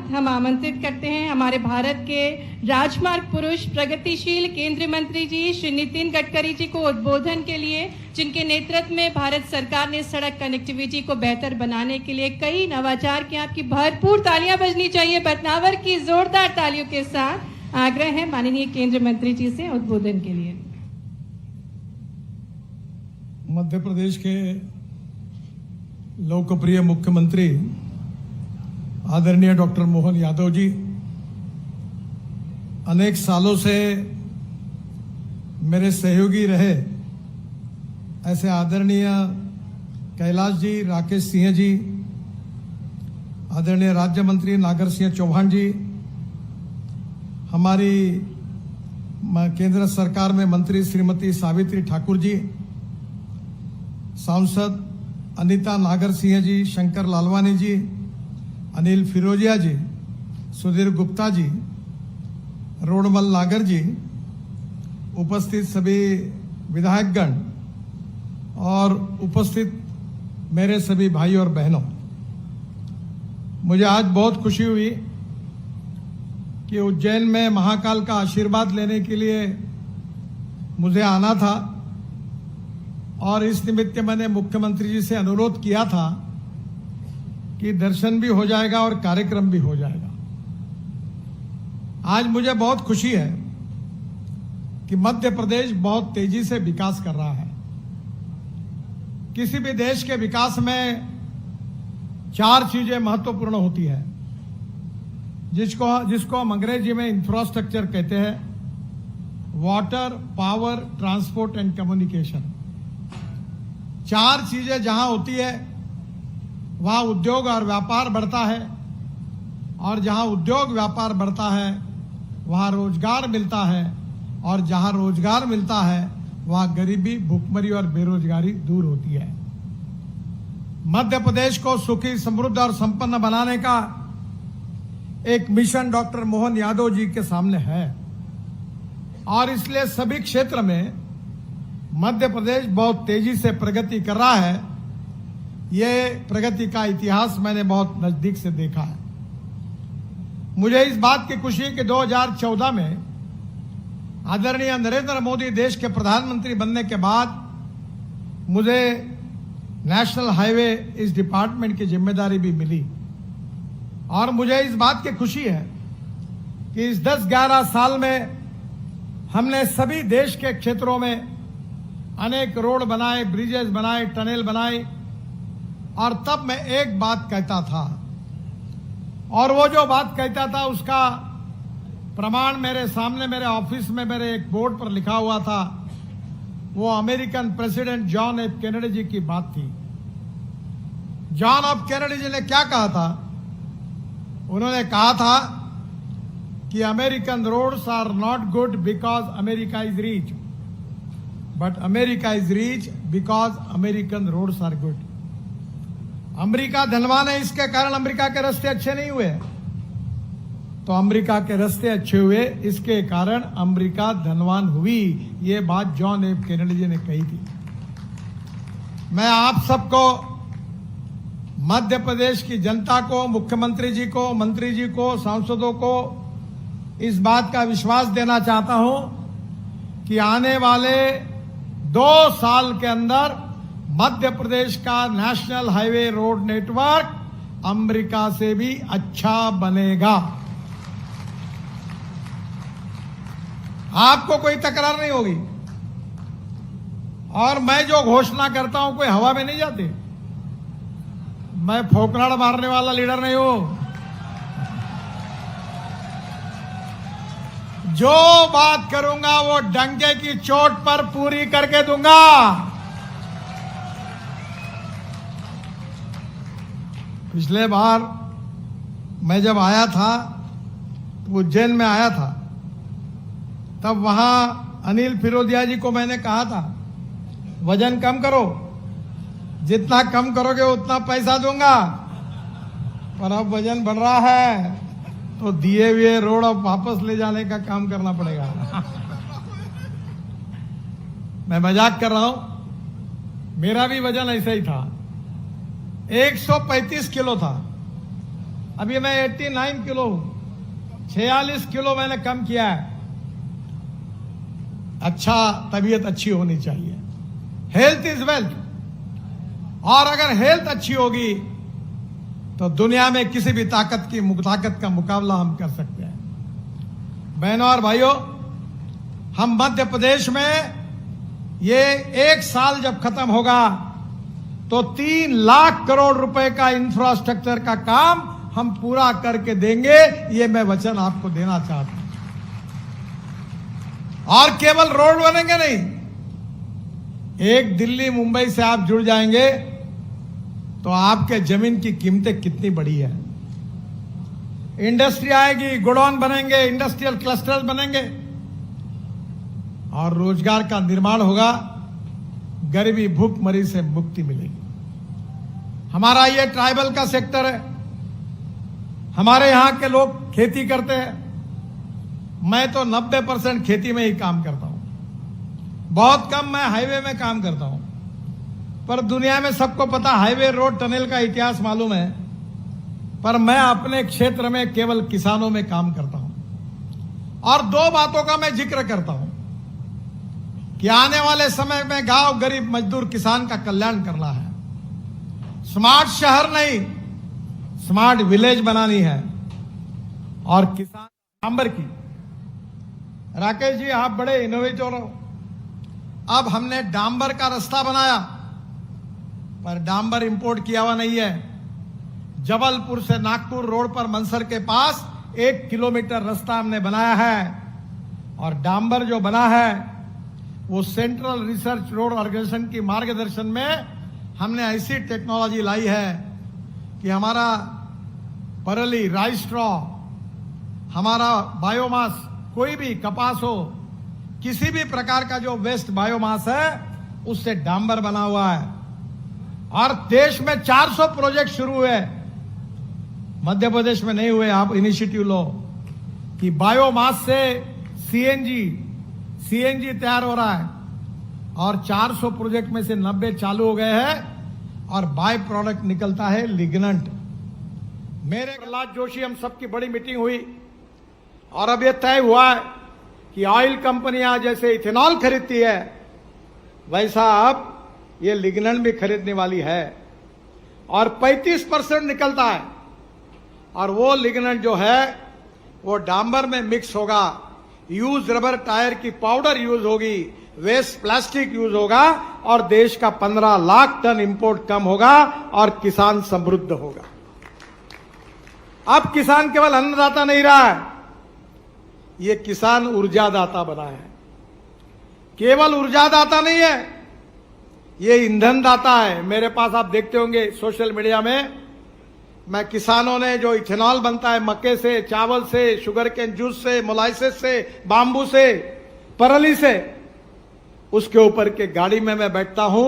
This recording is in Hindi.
हम आमंत्रित करते हैं हमारे भारत के राजमार्ग पुरुष प्रगतिशील केंद्रीय मंत्री जी श्री नितिन गडकरी जी को उद्बोधन के लिए, जिनके नेतृत्व में भारत सरकार ने सड़क कनेक्टिविटी को बेहतर बनाने के लिए कई नवाचार किए। आपकी भरपूर तालियां बजनी चाहिए बदनावर की जोरदार तालियों के साथ। आग्रह है माननीय केंद्रीय मंत्री जी से उद्बोधन के लिए। मध्य प्रदेश के लोकप्रिय मुख्यमंत्री आदरणीय डॉक्टर मोहन यादव जी अनेक सालों से मेरे सहयोगी रहे। ऐसे आदरणीय कैलाश जी, राकेश सिंह जी, आदरणीय राज्य मंत्री नागर सिंह चौहान जी, हमारी केंद्र सरकार में मंत्री श्रीमती सावित्री ठाकुर जी, सांसद अनीता नागर सिंह जी, शंकर लालवानी जी, अनिल फिरोजिया जी, सुधीर गुप्ता जी, रोडमल नागर जी, उपस्थित सभी विधायकगण और उपस्थित मेरे सभी भाई और बहनों, मुझे आज बहुत खुशी हुई कि उज्जैन में महाकाल का आशीर्वाद लेने के लिए मुझे आना था और इस निमित्त मैंने मुख्यमंत्री जी से अनुरोध किया था कि दर्शन भी हो जाएगा और कार्यक्रम भी हो जाएगा। आज मुझे बहुत खुशी है कि मध्य प्रदेश बहुत तेजी से विकास कर रहा है। किसी भी देश के विकास में 4 चीजें महत्वपूर्ण होती है, जिसको हम अंग्रेजी में इंफ्रास्ट्रक्चर कहते हैं। Water, power, transport and communication. 4 चीजें जहां होती है वहां उद्योग और व्यापार बढ़ता है, और जहां उद्योग व्यापार बढ़ता है वहां रोजगार मिलता है, और जहां रोजगार मिलता है वहां गरीबी, भूखमरी और बेरोजगारी दूर होती है। मध्य प्रदेश को सुखी, समृद्ध और संपन्न बनाने का एक मिशन डॉक्टर मोहन यादव जी के सामने है, और इसलिए सभी क्षेत्र में मध्य प्रदेश बहुत तेजी से प्रगति कर रहा है। ये प्रगति का इतिहास मैंने बहुत नजदीक से देखा है। मुझे इस बात की खुशी है कि 2014 में आदरणीय नरेंद्र मोदी देश के प्रधानमंत्री बनने के बाद मुझे नेशनल हाईवे इस डिपार्टमेंट की जिम्मेदारी भी मिली, और मुझे इस बात की खुशी है कि इस 10-11 साल में हमने सभी देश के क्षेत्रों में अनेक रोड बनाए, ब्रिजेस बनाए, टनल बनाए, और तब मैं एक बात कहता था, और वो जो बात कहता था उसका प्रमाण मेरे सामने मेरे ऑफिस में मेरे एक बोर्ड पर लिखा हुआ था। वो American president John F Kennedy ji की बात थी। जॉन एफ कैनेडी जी ने क्या कहा था? उन्होंने कहा था कि American roads are not good because America is rich, but America is rich because American roads are good. America धनवान है, इसके कारण अमेरिका के रास्ते अच्छे नहीं हुए, तो अमेरिका के रास्ते अच्छे हुए इसके कारण अमेरिका धनवान हुई। ये बात जॉन एफ कैनेडी जी ने कही थी। मैं आप सबको, मध्य प्रदेश की जनता को, मुख्यमंत्री जी को, मंत्री जी को, सांसदों को इस बात का विश्वास देना चाहता हूं कि आने वाले 2 साल के अंदर मध्य प्रदेश का national highway road network America से भी अच्छा बनेगा। आपको कोई तकरार नहीं होगी, और मैं जो घोषणा करता हूं कोई हवा में नहीं जाती। मैं फोकराड़ मारने वाला लीडर नहीं हूं। जो बात करूंगा वो डंके की चोट पर पूरी करके दूंगा। पिछले बार मैं जब आया था, उज्जैन में आया था, तब वहां अनिल फिरोजिया जी को मैंने कहा था वजन कम करो, जितना कम करोगे उतना पैसा दूंगा। पर अब वजन बढ़ रहा है तो दिए हुए रोड अब वापस ले जाने का काम करना पड़ेगा। मैं मजाक कर रहा हूं, मेरा भी वजन ऐसा ही था, 135 किलो था। अभी मैं 89 किलो हूं, 46 किलो मैंने कम किया है। अच्छा, तबीयत अच्छी होनी चाहिए। हेल्थ इज वेल्थ, और अगर हेल्थ अच्छी होगी तो दुनिया में किसी भी ताकत का मुकाबला हम कर सकते हैं। बहनों और भाइयों, हम मध्य प्रदेश में ये 1 साल जब खत्म होगा तो 3 लाख करोड़ रुपए का इंफ्रास्ट्रक्चर का काम हम पूरा करके देंगे, ये मैं वचन आपको देना चाहता हूं। और केवल रोड बनेंगे नहीं, एक दिल्ली मुंबई से आप जुड़ जाएंगे तो आपके जमीन की कीमतें कितनी बढ़ी है। इंडस्ट्री आएगी, गोडाउन बनेंगे, इंडस्ट्रियल क्लस्टर्स बनेंगे और रोजगार का निर्माण होगा, गरीबी भूखमरी से मुक्ति मिलेगी। हमारा ये ट्राइबल का सेक्टर है, हमारे यहां के लोग खेती करते हैं। मैं तो 90% खेती में ही काम करता हूं, बहुत कम मैं हाईवे में काम करता हूं। पर दुनिया में सबको पता हाईवे, रोड, टनल का इतिहास मालूम है, पर मैं अपने क्षेत्र में केवल किसानों में काम करता हूं। और 2 बातों का मैं जिक्र करता हूं कि आने वाले समय में गांव, गरीब, मजदूर, किसान का कल्याण करना है। स्मार्ट शहर नहीं, स्मार्ट विलेज बनानी है। और किसान डांबर की, राकेश जी आप बड़े इनोवेटर हो। अब हमने डांबर का रास्ता बनाया, पर डांबर इंपोर्ट किया हुआ नहीं है। जबलपुर से नागपुर रोड पर मनसर के पास 1 किलोमीटर रास्ता हमने बनाया है। और डांबर जो बना है वो सेंट्रल रिसर्च रोड ऑर्गेनाइजेशन की मार्गदर्शन में हमने ऐसी टेक्नोलॉजी लाई है कि हमारा परली, राइस स्ट्रॉ, हमारा बायोमास, कोई भी कपास हो, किसी भी प्रकार का जो वेस्ट बायोमास है उससे डांबर बना हुआ है। और देश में 400 प्रोजेक्ट शुरू हुए, मध्य प्रदेश में नहीं हुए। आप इनिशिएटिव लो कि बायोमास से सीएनजी तैयार हो रहा है और 400 प्रोजेक्ट में से 90 चालू हो गए हैं और बाय प्रोडक्ट निकलता है लिग्नेंट। मेरे प्रहलाद जोशी, हम सबकी बड़ी मीटिंग हुई और अब यह तय हुआ है कि ऑयल कंपनियां जैसे इथेनॉल खरीदती है वैसा अब ये लिग्नेंट भी खरीदने वाली है। और 35% निकलता है और वो लिग्नेंट जो है वो डांबर में मिक्स होगा। यूज रबर टायर की पाउडर यूज होगी, वेस्ट प्लास्टिक यूज होगा और देश का 15 लाख टन इंपोर्ट कम होगा और किसान समृद्ध होगा। अब किसान केवल अन्नदाता नहीं रहा है, ये किसान ऊर्जादाता बना है। केवल ऊर्जादाता नहीं है, ये ईंधन दाता है। मेरे पास आप देखते होंगे सोशल मीडिया में, मैं किसानों ने जो इथेनॉल बनता है मक्के से, चावल से, शुगर केन जूस से, मोलाइसिस से, बाम्बू से, परली से, उसके ऊपर के गाड़ी में मैं बैठता हूं